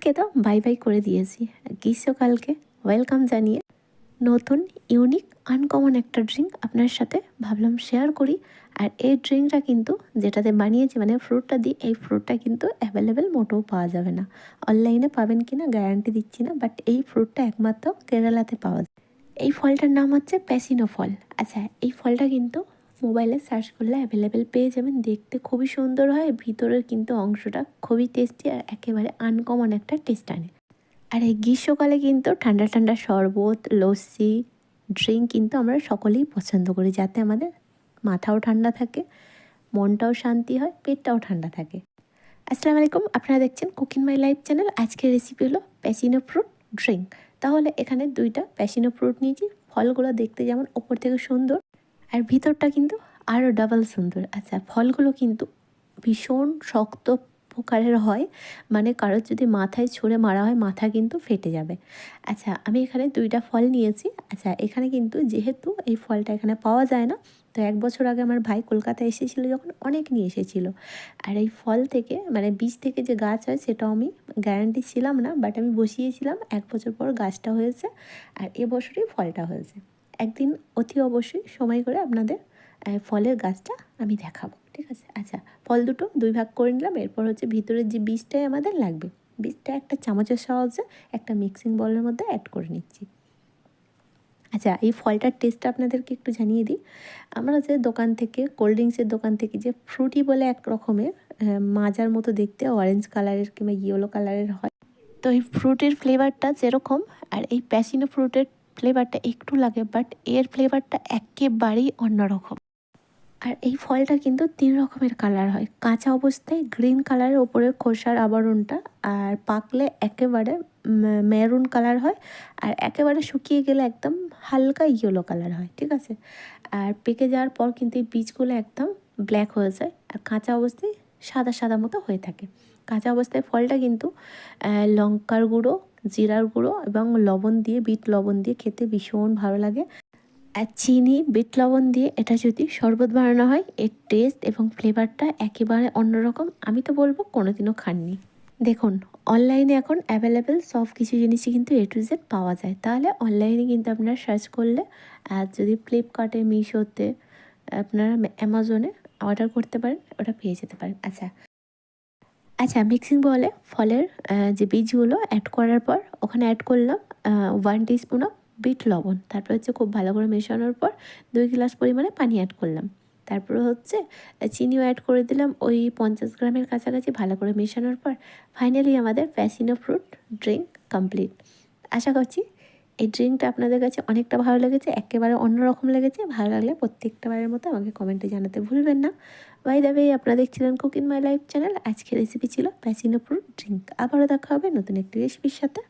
শীতকালকে তো bye bye করে দিয়েছি, গ্রীষ্মকালকে ওয়েলকাম জানিয়ে নতুন ইউনিক আনকমন একটা ড্রিঙ্ক আপনার সাথে ভাবলাম শেয়ার করি। আর এই ড্রিঙ্কটা কিন্তু যেটাতে বানিয়েছি মানে ফ্রুটটা দিই, এই ফ্রুটটা কিন্তু অ্যাভেলেবেল মোটেও পাওয়া যাবে না। অনলাইনে পাবেন কি না গ্যারান্টি দিচ্ছি না, বাট এই ফ্রুটটা একমাত্র কেরালাতে পাওয়া যায়। এই ফলটার নাম হচ্ছে প্যাসিনো ফল। আচ্ছা, এই ফলটা কিন্তু মোবাইলে সার্চ করলে অ্যাভেলেবেল পেয়ে যাবেন। দেখতে খুবই সুন্দর হয়, ভিতরের কিন্তু অংশটা খুবই টেস্টি আর একেবারে আনকমন একটা টেস্ট আনে। আর এই গ্রীষ্মকালে কিন্তু ঠান্ডা ঠান্ডা শরবত, লস্যি, ড্রিঙ্ক কিন্তু আমরা সকলেই পছন্দ করি, যাতে আমাদের মাথাও ঠান্ডা থাকে, মনটাও শান্তি হয়, পেটটাও ঠান্ডা থাকে। আসসালামু আলাইকুম, আপনারা দেখছেন কুকিং মাই লাইফ চ্যানেল। আজকের রেসিপি হলো প্যাসিনো ফ্রুট ড্রিঙ্ক। তাহলে এখানে 2টা প্যাসিনো ফ্রুট নিয়েছি। ফলগুলো দেখতে যেমন ওপর থেকে সুন্দর আর ভিতরটা কিন্তু আরও ডাবল সুন্দর। আচ্ছা, ফলগুলো কিন্তু ভীষণ শক্ত প্রকারের হয়, মানে কারোর যদি মাথায় ছুঁড়ে মারা হয় মাথা কিন্তু ফেটে যাবে। আচ্ছা, আমি এখানে 2টা ফল নিয়েছি। আচ্ছা, এখানে কিন্তু যেহেতু এই ফলটা এখানে পাওয়া যায় না, তো 1 বছর আগে আমার ভাই কলকাতায় এসেছিলো যখন অনেক নিয়ে এসেছিলো। আর এই ফল থেকে মানে বীজ থেকে যে গাছ হয় সেটাও আমি গ্যারান্টি ছিলাম না, বাট আমি বসিয়েছিলাম। 1 বছর পর গাছটা হয়েছে আর এবছরই ফলটা হয়েছে। একদিন অতি অবশ্যই সময় করে আপনাদের ফলের গাছটা আমি দেখাবো, ঠিক আছে? আচ্ছা, ফল দুটো 2 ভাগ করে নিলাম। এরপর হচ্ছে ভিতরের যে বীজটাই আমাদের লাগবে, বীজটা একটা চামচের সাহায্যে একটা মিক্সিং বলের মধ্যে অ্যাড করে নিচ্ছি। আচ্ছা, এই ফলটার টেস্টটা আপনাদেরকে একটু জানিয়ে দিই। আমরা যে দোকান থেকে কোল্ড ড্রিঙ্কসের দোকান থেকে যে ফ্রুটি বলে এক রকমের মাজার মতো দেখতে অরেঞ্জ কালারের কিংবা ইয়েলো কালারের হয়, তো এই ফ্রুটের ফ্লেভারটা যেরকম আর এই প্যাসিনো ফ্রুটের ফ্লেভারটা একটু লাগে, বাট এর ফ্লেভারটা একেবারেই অন্যরকম। আর এই ফলটা কিন্তু 3 রকমের কালার হয়। কাঁচা অবস্থায় গ্রিন কালারের ওপরের খোসার আবরণটা, আর পাকলে একেবারে মেরুন কালার হয়, আর একেবারে শুকিয়ে গেলে একদম হালকা ইয়েলো কালার হয়, ঠিক আছে? আর পেকে যাওয়ার পর কিন্তু এই বীজগুলো একদম ব্ল্যাক হয়ে যায়, আর কাঁচা অবস্থায় সাদা সাদা মতো হয়ে থাকে। কাঁচা অবস্থায় ফলটা কিন্তু লঙ্কার গুঁড়ো, জিরার গুঁড়ো এবং লবণ দিয়ে, বিট লবণ দিয়ে খেতে ভীষণ ভালো লাগে। আর চিনি, বিট লবণ দিয়ে এটা যদি শরবত বানানো হয়, এর টেস্ট এবং ফ্লেভারটা একেবারে অন্যরকম। আমি তো বলবো কোনোদিনও খাননি। দেখুন, অনলাইনে এখন অ্যাভেলেবেল সব কিছু জিনিসই কিন্তু A to Z পাওয়া যায়। তাহলে অনলাইনে কিন্তু আপনারা সার্চ করলে, আর যদি ফ্লিপকার্টে, মিশোতে, আপনারা অ্যামাজনে অর্ডার করতে পারেন, ওটা পেয়ে যেতে পারেন। আচ্ছা, মিক্সিং বলে ফলের যে বীজগুলো অ্যাড করার পর ওখানে অ্যাড করলাম 1 টিস্পুন অফ বিট লবণ। তারপর হচ্ছে খুব ভালো করে মেশানোর পর 2 গ্লাস পরিমাণে পানি অ্যাড করলাম। তারপরে হচ্ছে চিনিও অ্যাড করে দিলাম ওই 50 গ্রামের কাছাকাছি। ভালো করে মেশানোর পর ফাইনালি আমাদের প্যাসিনো ফ্রুট ড্রিঙ্ক কমপ্লিট। আশা করছি এই ড্রিঙ্কটা আপনাদের কাছে অনেকটা ভালো লেগেছে, একেবারে অন্যরকম লেগেছে। ভালো লাগলে প্রত্যেকটা বারের মতো আমাকে কমেন্টে জানাতে ভুলবেন না। বাই দ্য ওয়ে, আপনারা দেখছিলেন কুকিং মাই লাইফ চ্যানেল। আজকের রেসিপি ছিল প্যাসিনো ফ্রুট ড্রিঙ্ক। আবারও দেখা হবে নতুন একটি রেসিপির সাথে।